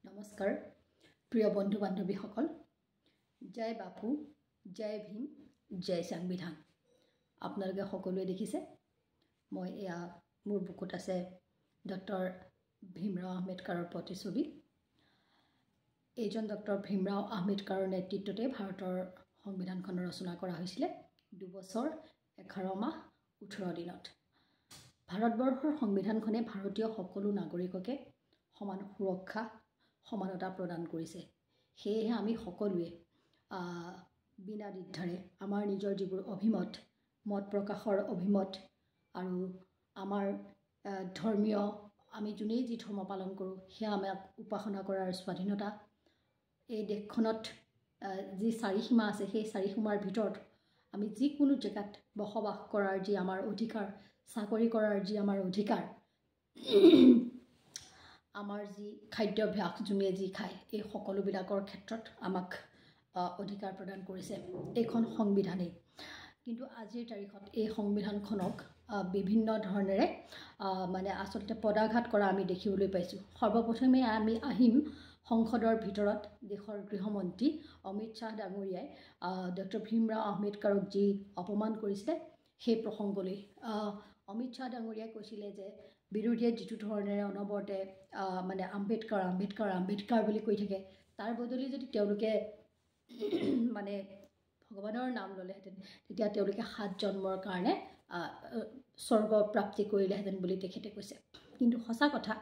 নমস্কাৰ প্ৰিয় বন্ধু বান্ধৱীসকল জয় বাপু জয় ভীম জয় সংবিধান আপোনালোকে সকলোৱে দেখিছে মই এয়া মোৰ বুকুত আছে ডক্টৰ ভীমৰাও আম্বেদকাৰৰ প্ৰতিছবি এইজন ডক্টৰ ভীমৰাও আম্বেদকাৰৰ নেতৃত্বতে ভাৰতৰ সংবিধানখন ৰচনা কৰা হৈছিল 2 বছৰ 11 মাহ 18 দিনত ভাৰতবৰ্ষৰ সংবিধানখনে ভাৰতীয় সকলো নাগৰিককে সমান সুৰক্ষা সমানতা প্ৰদান কৰিছে সেয়েহে আমি সকলোৱে বিনা দ্বিধাৰে আমাৰ নিজৰ যিবোৰ অভিমত মত প্ৰকাশৰ অভিমত আৰু আমাৰ ধৰ্মীয় আমি যোনেই যি ধৰ্ম পালন কৰোঁ সেয়া আমাক উপাসনা কৰাৰ স্বাধীনতা এই দেশখনত যি চাৰিসীমা আছে সেই চাৰিসীমাৰ ভিতৰত আমি যিকোনো জেগাত বসবাস কৰাৰ যি আমাৰ অধিকাৰ চাকৰি কৰাৰ যি আমাৰ অধিকাৰ আমাৰ যি খাদ্যাভ্যাস যোনে যি খায় এই সকলোবিলাকৰ ক্ষেত্ৰত আমাক অধিকাৰ প্ৰদান কৰিছে এইখন সংবিধানে কিন্তু আজিৰ তাৰিখত এই সংবিধানখনক বিভিন্ন ধৰণেৰে মানে আচলতে পদাঘাত কৰা আমি দেখিবলৈ পাইছোঁ সৰ্বপ্ৰথমে আমি আহিম সংসদৰ ভিতৰত দেশৰ গৃহমন্ত্ৰী অমিত শাহ ডাঙৰীয়াই ডক্টৰ ভীমৰাও আম্বেদকাৰক যি অপমান কৰিছে সেই প্ৰসংগলৈ অমিত শাহ ডাঙৰীয়াই কৈছিলে যে বিৰোধীয়ে যিটো ধৰণেৰে অনবৰতে মানে আম্বেদকাৰ বুলি কৈ থাকে তাৰ বদলি যদি তেওঁলোকে মানে ভগৱানৰ নাম ল'লেহেঁতেন তেতিয়া তেওঁলোকে 7 জন্মৰ কাৰণে স্বৰ্গ প্ৰাপ্তি কৰিলেহেঁতেন বুলি তেখেতে কৈছে কিন্তু সঁচা কথা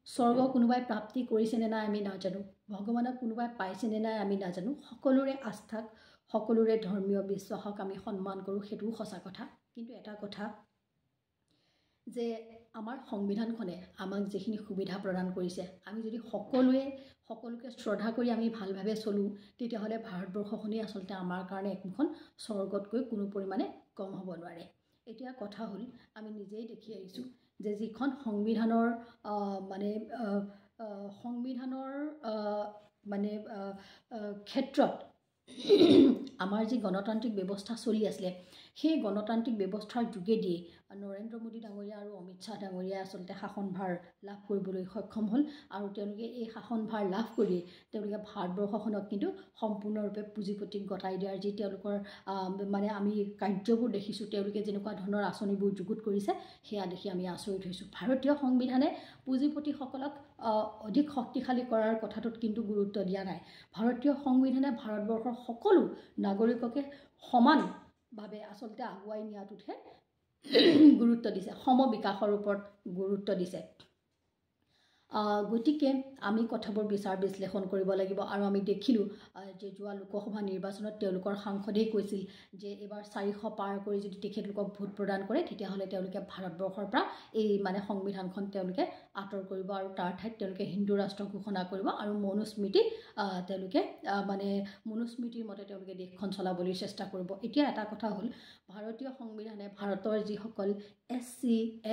স্বৰ্গ কোনোবাই প্ৰাপ্তি কৰিছেনে নাই আমি নাজানো ভগৱানক কোনোবাই পাইছেনে নাই আমি নাজানো সকলোৰে আস্থাক সকলোৰে ধৰ্মীয় বিশ্বাসক আমি সন্মান কৰোঁ সেইটোও সঁচা কথা কিন্তু এটা কথা যে আমাৰ সংবিধানখনে আমাক যিখিনি সুবিধা প্ৰদান কৰিছে আমি যদি সকলোকে শ্ৰদ্ধা কৰি আমি ভালভাৱে চলোঁ তেতিয়াহ'লে ভাৰতবৰ্ষখনেই আচলতে আমাৰ কাৰণে একোখন স্বৰ্গতকৈ কোনো পৰিমাণে কম হ'ব নোৱাৰে এতিয়া কথা হ'ল আমি নিজেই দেখি আহিছোঁ যে যিখন সংবিধানৰ ক্ষেত্ৰত আমাৰ যি গণতান্ত্ৰিক ব্যৱস্থা চলি আছিলে সেই গণতান্ত্ৰিক ব্যৱস্থাৰ যোগেদি নৰেন্দ্ৰ মোদী ডাঙৰীয়া আৰু অমিত শাহ ডাঙৰীয়াই আচলতে শাসনভাৰ লাভ কৰিবলৈ সক্ষম হ'ল আৰু তেওঁলোকে এই শাসনভাৰ লাভ কৰি তেওঁলোকে ভাৰতবৰ্ষখনক কিন্তু সম্পূৰ্ণৰূপে পুঁজিপতিক গতাই দিয়াৰ যি তেওঁলোকৰ মানে আমি কাৰ্যবোৰ দেখিছোঁ তেওঁলোকে যেনেকুৱা ধৰণৰ আঁচনিবোৰ যুগুত কৰিছে সেয়া দেখি আমি আচৰিত হৈছোঁ ভাৰতীয় সংবিধানে পুঁজিপতিসকলক অধিক শক্তিশালী কৰাৰ কথাটোত কিন্তু গুৰুত্ব দিয়া নাই ভাৰতীয় সংবিধানে ভাৰতবৰ্ষৰ সকলো নাগৰিককে সমানভাৱে আচলতে আগুৱাই নিয়াটোতহে গুৰুত্ব দিছে সম বিকাশৰ ওপৰত গুৰুত্ব দিছে গতিকে আমি কথাবোৰ বিচাৰ বিশ্লেষণ কৰিব লাগিব আৰু আমি দেখিলোঁ যে যোৱা লোকসভা নিৰ্বাচনত তেওঁলোকৰ সাংসদেই কৈছিল যে এবাৰ 400 পাৰ কৰি যদি তেখেতলোকক ভোট প্ৰদান কৰে তেতিয়াহ'লে তেওঁলোকে ভাৰতবৰ্ষৰ পৰা এই মানে সংবিধানখন তেওঁলোকে আঁতৰ কৰিব আৰু তাৰ ঠাইত তেওঁলোকে হিন্দু ৰাষ্ট্ৰ ঘোষণা কৰিব আৰু মনুস্মৃতিৰ মতে তেওঁলোকে দেশখন চলাবলৈ চেষ্টা কৰিব এতিয়া এটা কথা হ'ল ভাৰতীয় সংবিধানে ভাৰতৰ যিসকল SC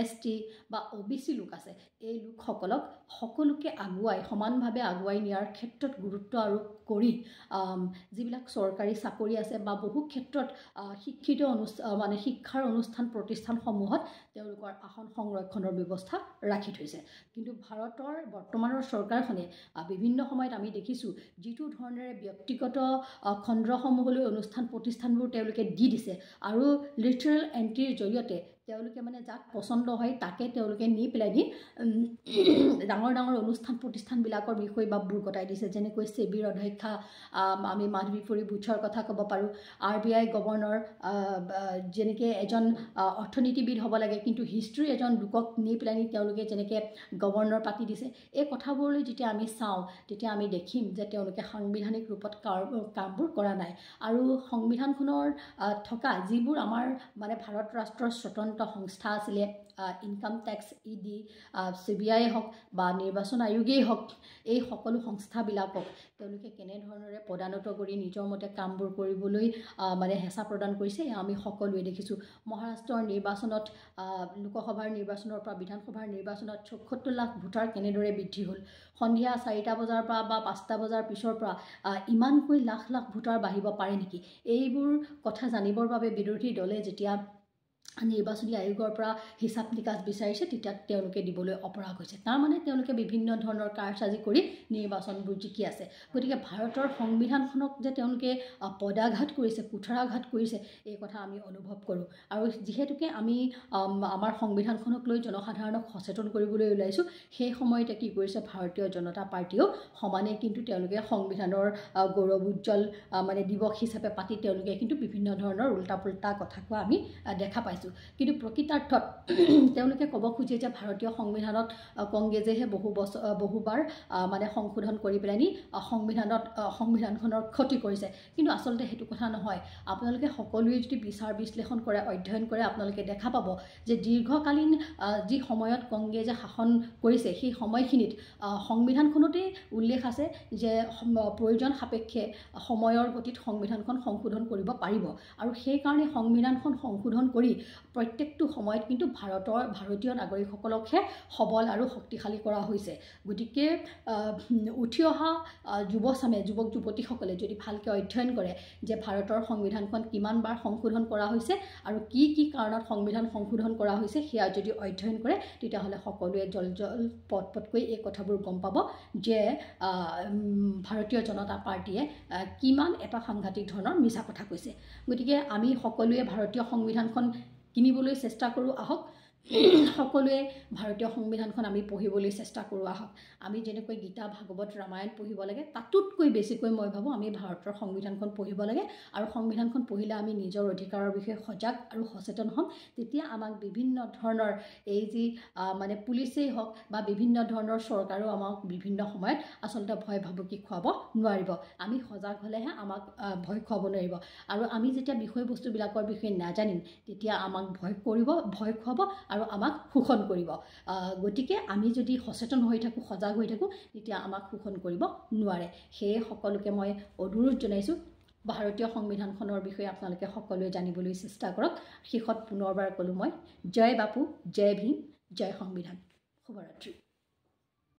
ST বা OBC লোক আছে এই লোকসকলক সকলোকে সমানভাৱে আগুৱাই নিয়াৰ ক্ষেত্ৰত গুৰুত্ব আৰোপ কৰি যিবিলাক চৰকাৰী চাকৰি আছে বা বহু ক্ষেত্ৰত শিক্ষাৰ অনুষ্ঠান প্ৰতিষ্ঠানসমূহত তেওঁলোকৰ আসন সংৰক্ষণৰ ব্যৱস্থা ৰাখি থৈছে কিন্তু ভাৰতৰ বৰ্তমানৰ চৰকাৰখনে বিভিন্ন সময়ত আমি দেখিছোঁ যিটো ধৰণেৰে ব্যক্তিগত খণ্ডসমূহলৈ অনুষ্ঠান প্ৰতিষ্ঠানবোৰ তেওঁলোকে দি দিছে আৰু লিটাৰেল এণ্ট্ৰিৰ জৰিয়তে তেওঁলোকে মানে যাক পচন্দ হয় তাকে তেওঁলোকে নি পেলাই ডাঙৰ অনুষ্ঠান প্ৰতিষ্ঠানবিলাকৰ বিষয়ে বাববোৰ গতাই দিছে যেনেকৈ সেবিৰ অধ্যক্ষা আমি মাধৱীপুৰী বুচৰ কথা ক'ব পাৰোঁ RBI গভৰ্ণৰ যেনেকৈ এজন অৰ্থনীতিবিদ হ'ব লাগে কিন্তু হিষ্ট্ৰী এজন লোকক নি পেলাই তেওঁলোকে যেনেকৈ গভৰ্ণৰ পাতি দিছে এই কথাবোৰলৈ যেতিয়া আমি চাওঁ তেতিয়া আমি দেখিম যে তেওঁলোকে সাংবিধানিক ৰূপত কামবোৰ কৰা নাই আৰু সংবিধানখনৰ থকা যিবোৰ আমাৰ মানে ভাৰত ৰাষ্ট্ৰৰ স্বতন্ত্ৰ সংস্থা আছিলে ইনকাম টেক্স ED CBI হওক বা নিৰ্বাচন আয়োগেই হওক এই সকলো সংস্থাবিলাকক তেওঁলোকে কেনেধৰণেৰে পদানত কৰি নিজৰ মতে কামবোৰ কৰিবলৈ মানে হেঁচা প্ৰদান কৰিছে আমি সকলোৱে দেখিছোঁ মহাৰাষ্ট্ৰৰ নিৰ্বাচনত লোকসভাৰ নিৰ্বাচনৰ পৰা বিধানসভাৰ নিৰ্বাচনত ৭৪ লাখ ভোটাৰ কেনেদৰে বৃদ্ধি হ'ল সন্ধিয়া 4টা বজাৰ পৰা বা 5টা বজাৰ পিছৰ পৰা ইমানকৈ লাখ ভোটাৰ বাঢ়িব পাৰে নেকি এইবোৰ কথা জানিবৰ বাবে বিৰোধী দলে যেতিয়া নিৰ্বাচনী আয়োগৰ পৰা হিচাপ নিকাচ বিচাৰিছে তেতিয়া তেওঁলোকে দিবলৈ অপৰাগ হৈছে তাৰমানে তেওঁলোকে বিভিন্ন ধৰণৰ কাৰসাজি কৰি নিৰ্বাচনবোৰ জিকি আছে গতিকে ভাৰতৰ সংবিধানখনক যে তেওঁলোকে পদাঘাত কৰিছে কুঠাৰাঘাত কৰিছে এই কথা আমি অনুভৱ কৰোঁ আৰু যিহেতুকে আমি আমাৰ সংবিধানখনক লৈ জনসাধাৰণক সচেতন কৰিবলৈ ওলাইছোঁ সেই সময়তে কি কৰিছে ভাৰতীয় জনতা পাৰ্টিয়েও সমানে কিন্তু তেওঁলোকে সংবিধানৰ গৌৰৱ উজ্জ্বল মানে দিৱস হিচাপে পাতি তেওঁলোকে কিন্তু বিভিন্ন ধৰণৰ উল্টা পুল্টা কথা কোৱা আমি দেখা পাইছোঁ কিন্তু প্ৰকৃতাৰ্থত তেওঁলোকে ক'ব খোজে যে ভাৰতীয় সংবিধানত কংগ্ৰেছেহে বহুবাৰ মানে সংশোধন কৰি পেলানি সংবিধানখনৰ ক্ষতি কৰিছে কিন্তু আচলতে সেইটো কথা নহয় আপোনালোকে সকলোৱে যদি বিচাৰ বিশ্লেষণ কৰে অধ্যয়ন কৰে আপোনালোকে দেখা পাব যে দীৰ্ঘকালীন যি সময়ত কংগ্ৰেছে শাসন কৰিছে সেই সময়খিনিত সংবিধানখনতে উল্লেখ আছে যে প্ৰয়োজন সাপেক্ষে সময়ৰ গতিত সংবিধানখন সংশোধন কৰিব পাৰিব আৰু সেইকাৰণে সংবিধানখন সংশোধন কৰি প্ৰত্যেকটো সময়ত কিন্তু ভাৰতীয় নাগৰিকসকলকহে সবল আৰু শক্তিশালী কৰা হৈছে গতিকে উঠি অহা যুৱক যুৱতীসকলে যদি ভালকৈ অধ্যয়ন কৰে যে ভাৰতৰ সংবিধানখন কিমানবাৰ সংশোধন কৰা হৈছে আৰু কি কি কাৰণত সংবিধান সংশোধন কৰা হৈছে সেয়া যদি অধ্যয়ন কৰে তেতিয়াহ'লে সকলোৱে পটকৈ এই কথাবোৰ গম পাব যে ভাৰতীয় জনতা পাৰ্টিয়ে কিমান এটা সাংঘাতিক ধৰণৰ মিছা কথা কৈছে গতিকে আমি সকলোৱে ভাৰতীয় সংবিধানখন কিনিবলৈ চেষ্টা কৰোঁ আহক সকলোৱে ভাৰতীয় সংবিধানখন আমি পঢ়িবলৈ চেষ্টা কৰোঁ আহক আমি যেনেকৈ গীতা ভাগৱত ৰামায়ণ পঢ়িব লাগে তাতোতকৈ বেছিকৈ মই ভাবোঁ আমি ভাৰতৰ সংবিধানখন পঢ়িব লাগে আৰু সংবিধানখন পঢ়িলে আমি নিজৰ অধিকাৰৰ বিষয়ে সজাগ আৰু সচেতন হ'ম তেতিয়া আমাক বিভিন্ন ধৰণৰ এই যি মানে পুলিচেই হওক বা বিভিন্ন ধৰণৰ চৰকাৰেও আমাক বিভিন্ন সময়ত আচলতে ভয় ভাবুকি খুৱাব নোৱাৰিব আমি সজাগ হ'লেহে আমাক ভয় খুৱাব নোৱাৰিব আৰু আমি যেতিয়া বিষয়বস্তুবিলাকৰ বিষয়ে নাজানিম তেতিয়া আমাক ভয় খুৱাব আৰু আমাক শোষণ কৰিব গতিকে আমি যদি সচেতন হৈ থাকোঁ সজাগ হৈ থাকোঁ তেতিয়া আমাক শোষণ কৰিব নোৱাৰে সেয়ে সকলোকে মই অনুৰোধ জনাইছোঁ ভাৰতীয় সংবিধানখনৰ বিষয়ে আপোনালোকে সকলোৱে জানিবলৈ চেষ্টা কৰক শেষত পুনৰবাৰ ক'লোঁ মই জয় বাপু জয় ভীম জয় সংবিধান শুভৰাত্ৰি